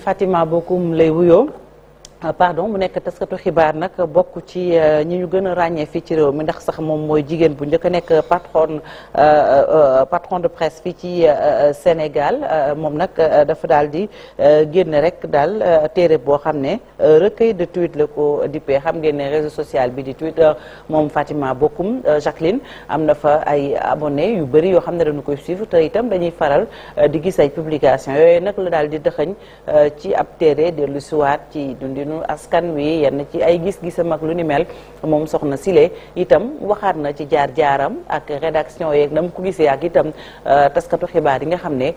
Fatima Bokoum lay wuyoo pardon mu nekk taskatu xibaar nag bokk ci ñi ñu gën a ràññee fii ci réew mi ndax sax moom mooy jigéen bu njëkk a nekk patron de presse fii ci Sénégal moom nag dafa daal di génn rek daal téere boo xam ne recueil de tweets la ko dippee xam ngeen ne réseau social bi di Twitter moom Fatima Bokoum Jacqueline am na fa ay abonnés yu bëri yoo xam ne dañu koy suivre te itam dañuy faral di gis ay publication yooyu nag la daal di dëxëñ ci ab téere dellu siwaat ci dundinu askan wi yenn ci ay gis-gisam ak lu ni mel moom soxna Sile itam waxaat na ci jaar-jaaram ak rédaction yeeg na mu ko gisee ak itam taskatu xibaar yi nga xam ne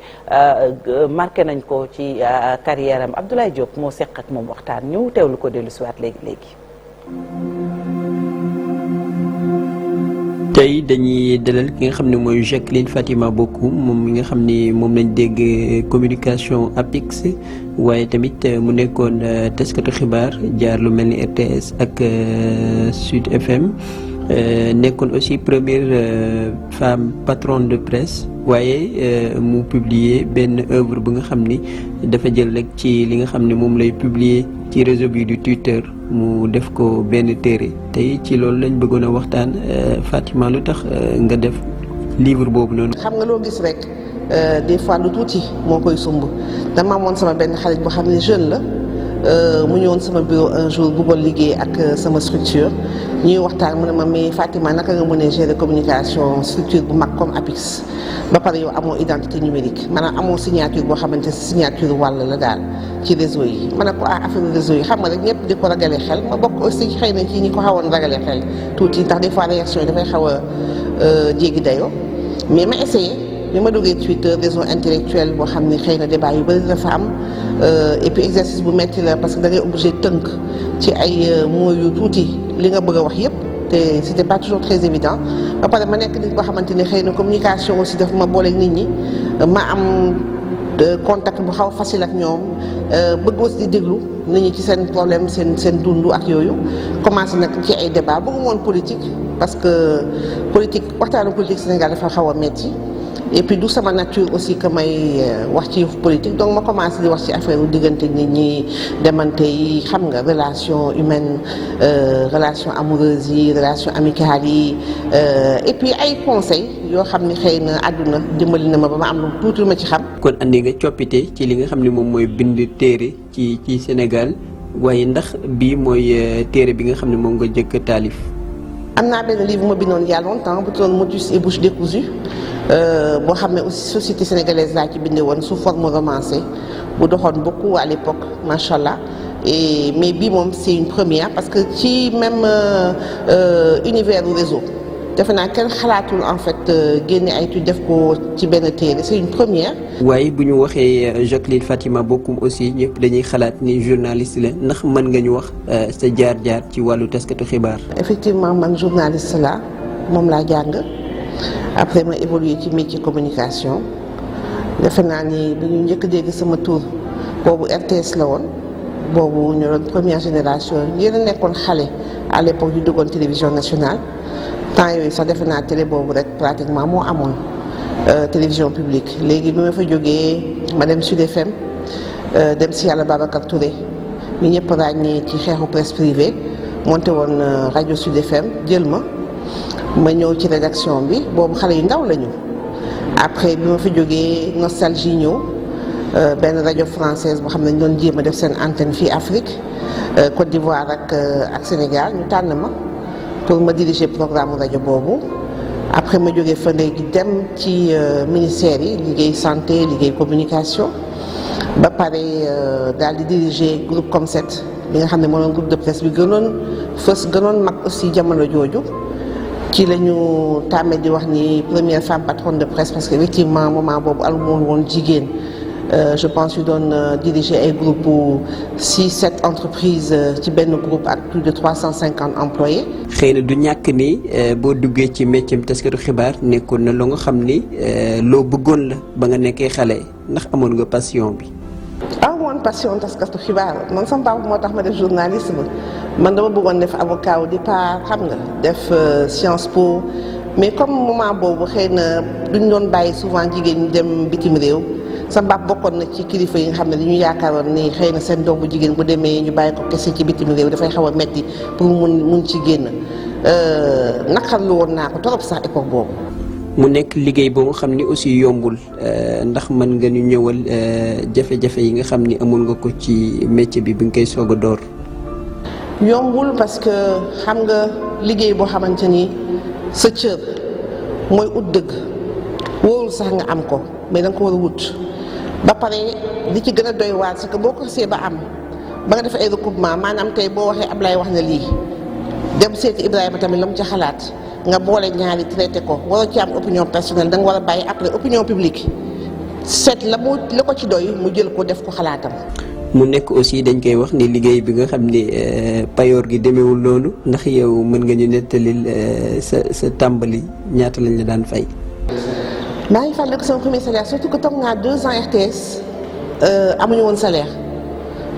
marqué nañ ko ci carrière am Abdoulaye Diop moo seq ak moom waxtaan ñu teewlu ko dellu siwaat léegi. tey dañuy dalal ki nga xam ne mooy Jacqueline Fatima Bokoum moom mi nga xam ni moom lañ dégg communication APIX waaye tamit mu nekkoon taskatu xibaar jaar lu mel ni RTS ak Sud FM nekkoon aussi première femme patronne de presse waaye mu publier benn œuvre bu nga xam ni dafa jël rek ci li nga xam ne moom lay publier ci réseau bi du Twitter mu def ko benn téere tey ci loolu lañ bëggoon a waxtaan Fatima lu tax nga def livre boobu noonu. xam nga loo gis rek des fois lu tuuti moo koy sumb dama amoon sama benn xarit boo xam ne jeune la mu ñëwoon sama bureau un jour bëggoon liggéey ak sama structure ñuy waxtaan mu ne ma mais Fatima naka nga mën a gérer communication structure bu mag comme APIX ba pare yow amoo identité numérique maanaam amoo signature boo xamante ne signature wàll la daal ci réseau yi ma ne ko affaire réseau yi xam nga rek ñëpp di ko ragalee xel ma bokk aussi xëy na ci ñi ko xawoon ragalee xel tuuti ndax des fois réaction yi dafay xaw a jéggi dayoo mais ma essayé bi ma duggee Twitter réseau intellectuel boo xam ne xëy na débat yu bëri dafa am et puis exercice bu metti la parce que da ngay obligé tënk ci ay mots yu tuuti li nga bëgg a wax yëpp te c'était pas toujours très évident ba pare ma nekk nit boo xamante ni xëy na communication aussi dafa ma booleeg nit ñi ma am contact bu xaw facile ak ñoom bëgg aussi di déglu nit ñi ci seen problème seen dund ak yooyu commencé nag ci ay débat bëggu woon politique parce que waxtaanu politique Sénégal dafa xaw a metti et puis du sama nature aussi que may wax ci politique donc ma commencé di wax ci affaire u diggante nit ñi demante yi xam nga relation humaine relation amoureuse yi relation amicale yi et puis ay conseils yoo xam ni xëy na àdduna dimbali na ma ba ma am lu tuuti ma ci xam. kon andi nga coppite ci li nga xam ne moom mooy bind téere ci Sénégal waaye ndax bii mooy téere bi nga xam ne moom nga jëkk taalif. am naa benn livre ma bindoon il y a longtemps bu tuddoon Motus et bouche décousue boo xam ne aussi société sénégalaise laa ci bindee woon sous forme romancée bu doxoon beaucoup à l'époque macha allah mais bii moom c'est une première parce que ci même univers du réseau defe naa kenn xalaatul en fait génne ay tuuti def ko ci benn téere c'est une première. waaye bu ñu waxee Jacqueline Fatima Bokoum aussi ñëpp dañuy xalaat ni journaliste la ndax mën nga ñu wax sa jaar-jaar ci wàllu taskatu xibaar. effectivement man journaliste la moom laa jàng après ma évolué ci métier communication defe naa ni bi ñu njëkk dégg sama tour boobu RTS la woon boobu ñu doon première génération yéen a nekkoon xale à l'époque yu duggoon télévision nationale. temps yooyu sax defe naa télé boobu rek pratiquement moo amoon télévision publique léegi bi ma fa jógee ma dem Sud FM dem si yàlla Babacar Touré mi ñëpp ràññee ci xeexu presse privée monté woon rajo Sud FM jël ma ñëw ci rédaction bi boobu xale yu ndaw lañu après bi ma fa jógee Nostalgie ñëw benn rajo française boo xam ne ñu doon jéem a def seen antenne fii Afrique Côte d'Ivoire ak Sénégal ñu tànn ma pour ma diriger programme rajo boobu après ma jógee fa léegi dem ci ministère yi liggéey santé liggéey communication ba pare daal di diriger groupe Comme7 bi nga xam ne moo doon groupe de presse bi gënoon mag aussi jamono jooju ci la ñu tàmmee di wax ni première femme patronne de presse parce que effectivement moment boobu amuloon woon jigéen. Je pense yu doon diriger ay groupe 6-7 entreprises ci benn groupe ak plus de 350 employés. xëy na du ñàkk ni boo duggee ci métier taskatu xibaar nekkoon na loo nga xam ni loo bëggoon la ba nga nekkee xale ndax amoon nga passion bi. amoon passion taskatu xibaar man sama papa moo tax ma def journalisme man dama bëggoon def avocat au départ xam nga def Sciences Po mais comme moment boobu xëy na duñ doon bàyyi souvent jigéen ñi dem bitim réew. sama baab bokkoon na ci kilifa yi nga xam ne dañu yaakaaroon ni xëy na seen doom bu jigéen bu demee ñu bàyyi ko kese ci bitim réew dafay xaw a metti pour mu mun ci génn naqarlu woon naa ko trop sax époque boobu. mu nekk liggéey boo nga xam ni aussi yombul ndax mën nga ñu ñëwal jafe-jafe yi nga xam ni amul nga ko ci métier bi nga koy soog a door. yombul parce que xam nga liggéey boo xamante ni sa cër mooy ut dëgg wóorul sax nga am ko mais da nga ko war a wut ba pare li ci gën a doy waar c'est que boo ko see ba am ba nga def ay recoupement maanaam tey boo waxee Ablaye wax na lii dem seeti Ibrahima tamit la mu ca xalaat nga boole ñaari traité ko waroo ci am opinion personnelle da nga war a bàyyi après opinion publique seet la ko ci doy mu jël ko def ko xalaatam. mu nekk aussi dañ koy wax ni liggéey bi nga xam ni payoor gi demeewul noonu ndax yow mën nga ñu nettalil sa tàmbali ñaata lañ la daan fay. maa ngi fàttaliku sama premier salaire surtout que toog naa 2 ans RTS amuñu woon salaire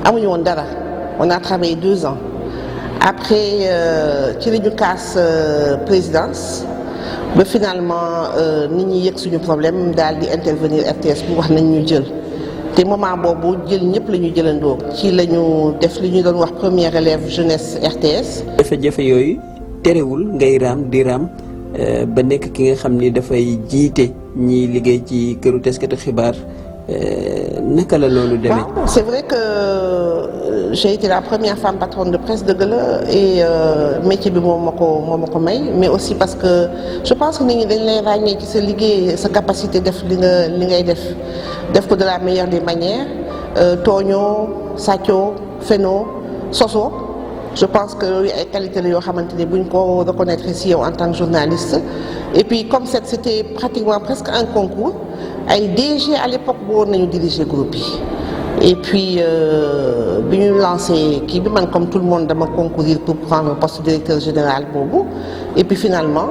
amuñu woon dara on a travaillé 2 ans après ci li ñu kaas présidence ba finalement nit ñi yëg suñu problème daal di intervenir RTS bu wax nañ ñu jël. te moment boobu jël ñëpp la ñu jëlandoo ci la ñu def li ñu doon wax première élève jeunesse RTS. jafe-jafe yooyu terewul ngay raam di raam ba nekk ki nga xam ni dafay jiite ñiy liggéey ci këru taskatu xibaar naka la loolu demee. waaw c'est vrai que j'ai été la première femme patronne de presse dëgg la et métier bi moo ma ko may mais aussi parce que je pense que nit ñi dañ lay ràññee ci sa liggéey sa capacité def li ngay def ko de la meilleure des manières tooñoo sàccoo fenoo sosoo je pense que yooyu ay qualité la yoo xamante ni buñ ko reconnaître si yow en tant que journaliste et puis comme c'était pratiquement presque un concours ay DG à l'époque boo nañu diriger groupe yi et puis bi ñu lancé kii bi man comme tout le monde dama concourir pour prendre le poste de directeur général boobu et puis finalement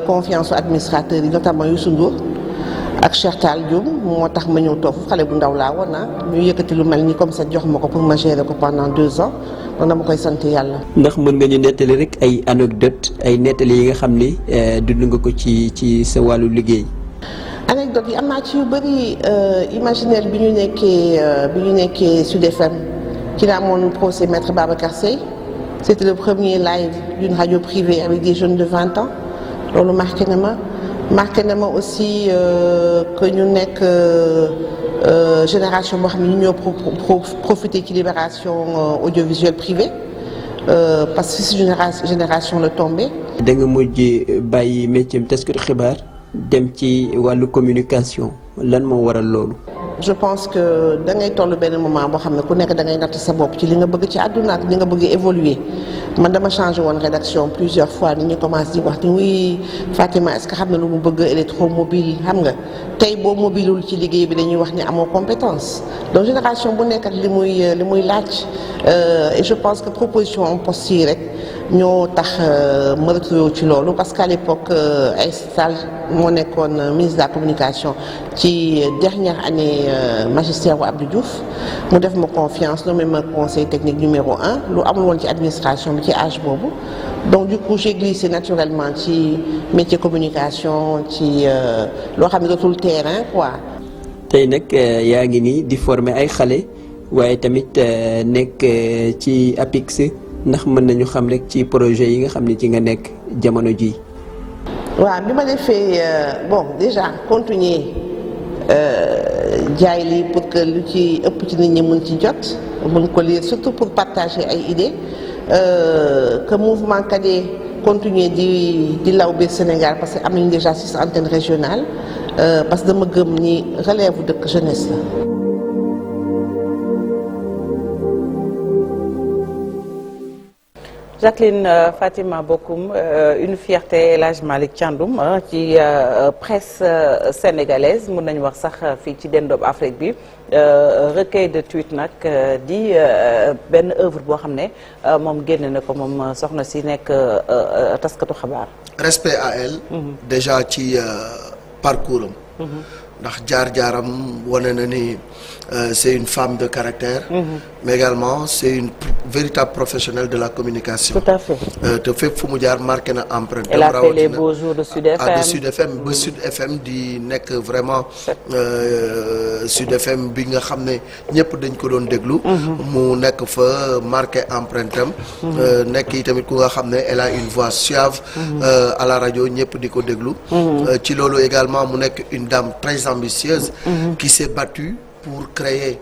confiance aux administrateurs yi notamment Youssou Ndour ak Cheikh Tall Dioum moo tax ma ñëw toog xale bu ndaw laa woon ñu yëkkati lu mel ni comme ça jox ma ko pour ma gérer ko pendant 2 ans donc dama koy sant yàlla. ndax mën nga ñu nettali rek ay anecdote ay nettali yi nga xam ni dund nga ko ci sa wàllu liggéey. anecdote yi am naa ci yu bëri imaginaire bi ñu nekkee Sud FM ci la amoon procès maître Babacar Seye c'était le premier live d'une radio privée avec des jeunes de 20 ans loolu marqué na ma aussi que ñu nekk génération boo xam ne ñu ñoo profité ci libération audiovisuelle privée parce que si génération la tombé. da nga mujj bàyyi métier taskatu xibaar dem ci wàllu communication lan moo waral loolu. je pense que da ngay toll benn moment boo xam ne ku nekk da ngay natt sa bopp ci li nga bëgg ci àdduna ak li nga bëgg évoluer man dama changé woon rédaction plusieurs fois ni ñu commencé di wax ni oui Fatima est-ce que xam na lu mu bëgg elle est trop mobile xam nga tey boo mobilul ci liggéey bi dañuy wax ni amoo compétence donc génération bu nekk ak li muy laaj et je pense que proposition en poste yi rek ñoo tax ma retrouvé ci loolu parce qu'à l'époque Aïssata Tall moo nekkoon ministre de la communication ci dernière année magistère bu Abdou Diouf mu def ma confiance nommé ma conseil technique numéro 1 lu amul woon ci administration bi ci âge boobu donc du coup j'ai glissé naturellement ci métier communication ci loo xam ne dootul terrain quoi. tey nag yaa ngi nii di former ay xale waaye tamit nekk ci APIX ndax mën nañu xam rek ci projet yi nga xam ne ci nga nekk jamono ji. waaw bi ma defee bon déjà continuer jaay lii pour que lu ci ëpp ci nit ñi mën ci jot mën ko lire surtout pour partager ay idées que mouvement Cadet continuer di law biir Sénégal parce que am nañu déjà 6 antennes régionales parce que dama gëm ni relève dëkk jeunesse la. Jacqueline Fatima Bokoum une fierté El Hadj Malick Thiandoum ci presse sénégalaise mun nañu wax sax fii ci dendoob Afrique bi recueil de tweets nag di benn œuvre boo xam ne moom génne na ko moom soxna si nekk taskatu xabaar. respect à elle. déjà ci parcours am. ndax jaar-jaaram wane na ni c'est une femme de caractère. mais également c'est véritable professionnel de la communication. Tout à fait. te fépp fu mu jaar marqué na empreinte. Elle a fait les beaux jours de Sud FM. de Sud FM ba Sud FM di nekk vraiment Sud FM bi nga xam ne ñëpp dañ ko doon déglu. mu nekk fa marqué empreinte am. nekk yi tamit ku nga xam ne elle a une voix suave. à la rajo ñëpp di ko déglu. ci loolu également mu nekk une dame très ambitieuse. qui s'est battue pour créer.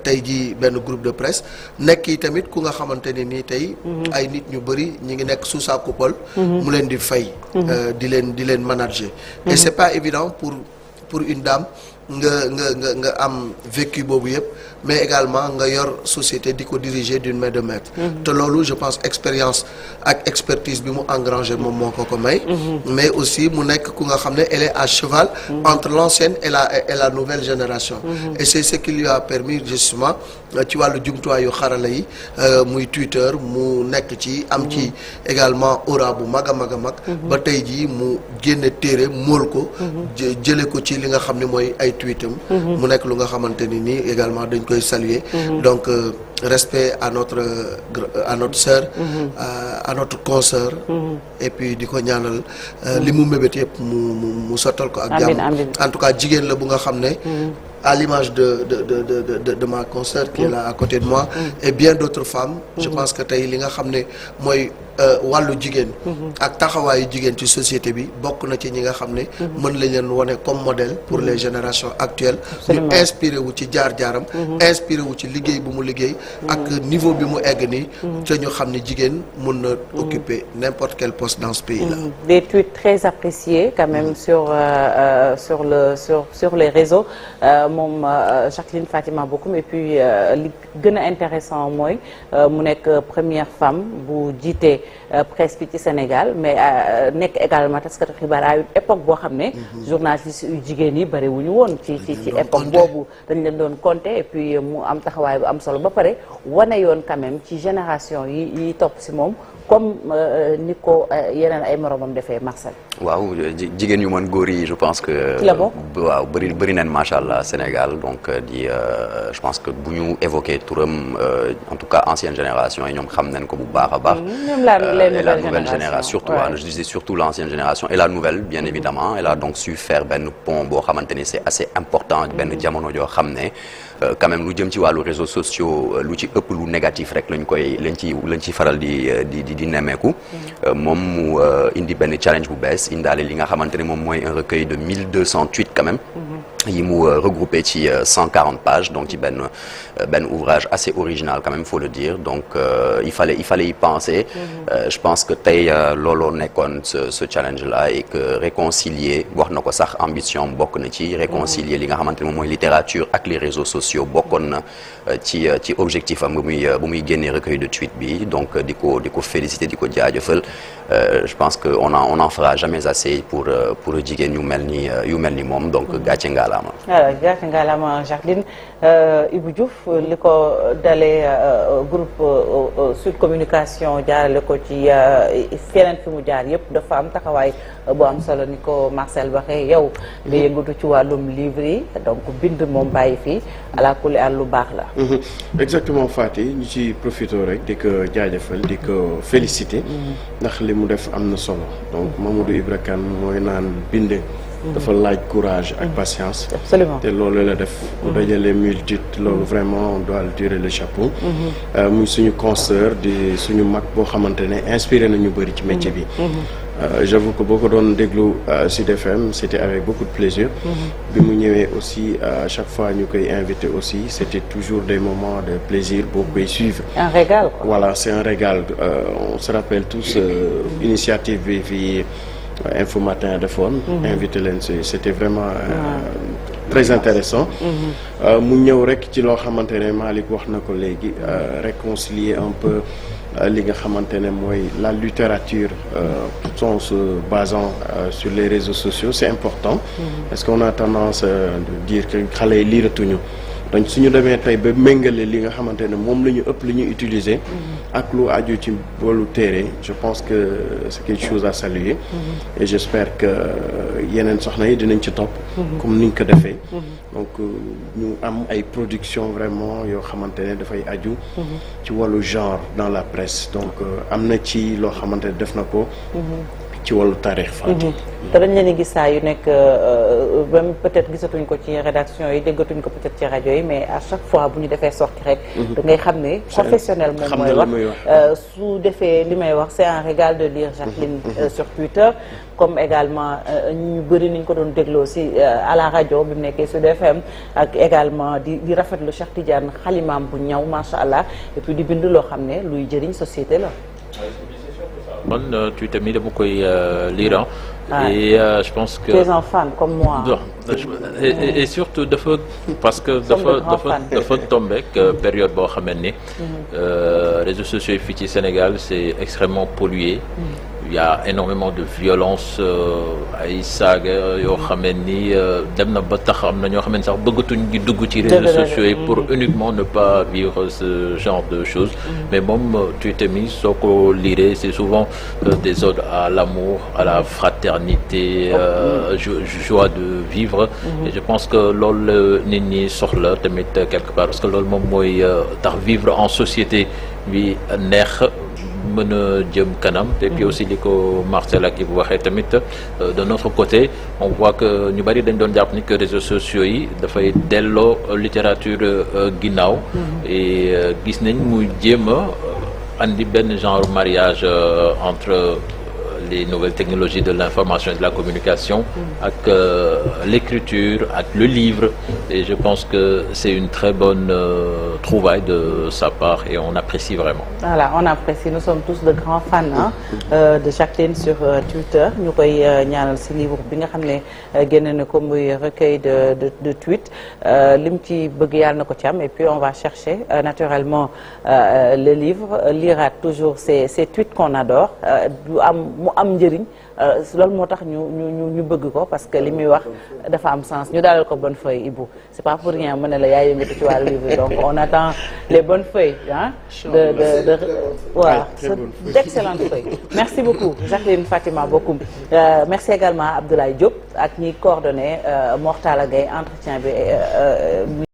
tey jii benn groupe de presse nekk yi tamit ku nga xamante ne nii tey ay nit ñu bëri ñi ngi nekk sous sa coupole mu leen di fay di leen manager et c'est pas évident pour une dame nga am vécu boobu yëpp mais également nga yor société di ko diriger d'une main de maître te loolu je pense expérience ak expertise bi mu engrangé moom moo ko may mais aussi mu nekk ku nga xam ne elle est à cheval entre l'ancienne et la nouvelle génération et c'est ce qui lui a permis justement ci wàllu jumtuwaayu xarala yi muy Twitter mu nekk ci am ci également aura bu mag a mag a mag ba tey jii mu génne téere móol ko jële ko ci li nga xam ne mooy ay tweetam mu nekk lu nga xamante ni nii également dañ koy saluer donc respect à notre sœur à notre consoeur et puis di ko ñaanal li mu mébét yëpp mu sottal ko ak jàmm en tout cas jigéen la bu nga xam ne à l'image de ma consoeur qui est là à côté de moi et bien d'autres femmes je pense que tey li nga xam ne mooy wàllu jigéen ak taxawaayu jigéen ci société bi bokk na ci ñi nga xam ne mën lañ leen wone comme modèle pour les générations actuelles ñu inspiré wu ci jaar-jaaram inspiré wu ci liggéey bu mu liggéey ak niveau bi mu egg nii te ñu xam ne jigéen mën na occuper n'importe quel poste dans ce pays là des tweets très appréciés quand même sur les réseaux moom Jacqueline Fatima Bokoum et puis li gën a intéressant mooy mu nekk première femme bu jiite presse bi ci Sénégal mais nekk également taskatu xibaar à une époque boo xam ne journaliste yu jigéen yi bari wuñu woon ci époque boobu dañ leen doon compter et puis mu am taxawaay bu am solo ba pare wane yoon quand même ci génération yi topp si moom comme ni ko yeneen ay moromam defee Marcel. waaw jigéen yu mën góor yi je pense que. waaw bëri nañ macha allah Sénégal donc je pense que bu ñu évoqué turam en tout cas ancienne génération yi ñoom xam nañ ko bu baax a baax. et la nouvelle génération surtout je disais surtout l'ancienne génération et la nouvelle bien évidemment elle a donc su faire benn pont boo xamante ni c'est assez important benn jamono joo xam ne. quand même lu jëm ci wàllu réseaux sociaux lu ci ëpp lu négatif rek lañ ci faral di nemmeeku moom mu indi benn challenge bu bees indaale li nga xamante ne moom mooy un recueil de 1200 tweets quand même yi mu regroupé ci 140 pages donc ci benn ouvrage assez original quand même faut le dire donc il fallait y penser je pense que tey looloo nekkoon ce challenge là et que réconcilier wax na ko sax ambition bokk na ci réconcilier li nga xamante ne moom mooy littérature ak les réseaux sociaux bokkoon na ci objectif am bu muy génnee recueil de tweets bi donc di ko féliciter di ko jaajëfal je pense que on en fera jamais assez pour jigéen yu mel ni moom donc gàcce ngalaama. voilà gàcce ngalaama Jacqueline Ibou Diouf li ko dalee groupe Sud Communication jaarale ko ci feneen fi mu jaar yëpp dafa am taxawaay bu am solo ni ko Marcel waxee yow nga yëngatu ci wàllum livre yi donc bind moom bàyyi fii ala kulli àll lu baax la. exactement Fati ñu ci profité rek di ko jaajëfal di ko féliciter. ndax li mu def am na solo donc Mamadou Ibra Kane mooy naan bind. dafa laaj courage ak patience. absolument te loolu la def. bu dajalee multitude loolu vraiment on doit le tirer le chapeau. muy suñu consoeur di suñu mag boo xamante ne inspiré na ñu bëri ci métier bi. J'avoue que boo ko doon déglu Sud FM c'était avec beaucoup de plaisir. bi mu ñëwee aussi à chaque fois ñu koy invité aussi c'était toujours des moments de plaisir boo koy suivre. un régal quoi. Voilà c'est un régal on se rappelle tous initiative bi fii Info Matin defoon. invité leen si c'était vraiment très intéressant mu ñëw rek ci loo xamante ne Malick wax na ko léegi réconcilier un peu li nga xamante ne mooy la littérature tout en se basant sur les réseaux sociaux c'est important parce qu'on a tendance de dire que xale yi liiratuñu donc suñu demee tey ba méngale li nga xamante ne moom la ñu ëpp li ñu utiliser ak lu aju ci boolu téere je pense que c'est quelque chose à saluer et j'espère que yeneen soxna yi dinañ ci topp comme niñ ko defee donc ñu am ay production vraiment yoo xamante ne dafay aju ci wàllu genre dans la presse donc am na ci loo xamante ne def na ko ci wàllu taarix Fatou. te dañ leen di gis saa yu nekk même peut-être gisatuñ ko ci rédaction yi déggatuñ ko peut-être ci rajo yi mais à chaque fois bu ñu defee sorti rek. da ngay xam ne professionnel moom mooy wax su defee li may wax c'est un régal de lire Jacqueline sur Twitter. comme également ñu bëri niñ ko doon dégloo aussi à la rajo bi mu nekkee Sud FM ak également di rafetlu Cheikh Tidiane xalimaam bu ñaw macha allah et puis di bind loo xam ne luy jëriñ société la. man Twitter mi dama koy lire et je pense que. tu es un fan comme moi. et surtout dafa parce que dafa tombeek période boo xam ne ni réseaux sociaux yi fii ci Sénégal c'est extrêmement pollué. Il y a énormément de violence ay saaga yoo xam ne ni dem na ba tax am na ñoo xam ne sax bëggatuñ di dugg ci réseaux sociaux yi pour uniquement ne pas vivre ce genre de choses mais moom Twitter mi soo ko lire c'est souvent des odes à l'amour à la fraternité joie de vivre et je pense que loolu nit ñi soxla tamit quelque part parce que loolu moom mooy tax vivre en société bi neex mën a jëm kanam et puis aussi li ko Marcel ak Ibou waxee tamit de notre côté on voit que ñu bari dañ doon jàpp ni que réseaux sociaux yi dafay delloo littérature ginnaaw et gis nañ mu jéem a andi benn genre mariage entre les nouvelles technologies de l'information et de la communication ak l'écriture ak le livre et je pense que c'est une très bonne trouvaille de sa part et on apprécie vraiment. Voilà, on apprécie, nous sommes tous de grands fans de Jacqueline sur Twitter ñu koy ñaanal ci livre bi nga xam ne génne na ko muy recueil de tweets lim ci bëgg yàlla na ko ci am et puis on va chercher naturellement le livre liraat toujours ces tweets qu'on adore du am njëriñ loolu moo tax ñu bëgg ko parce que li muy wax dafa am sens ñu dalal ko bonne feuille Ibou c'est pas pour rien mu ne la yaay yëngatu ci wàllu livre donc on attend les bonnes feuilles de voilà d'excellentes feuilles merci beaucoup Jacqueline Fatima Bokoum merci également Abdoulaye Diop ak ñi coordonné Mortala Gaye entretien bi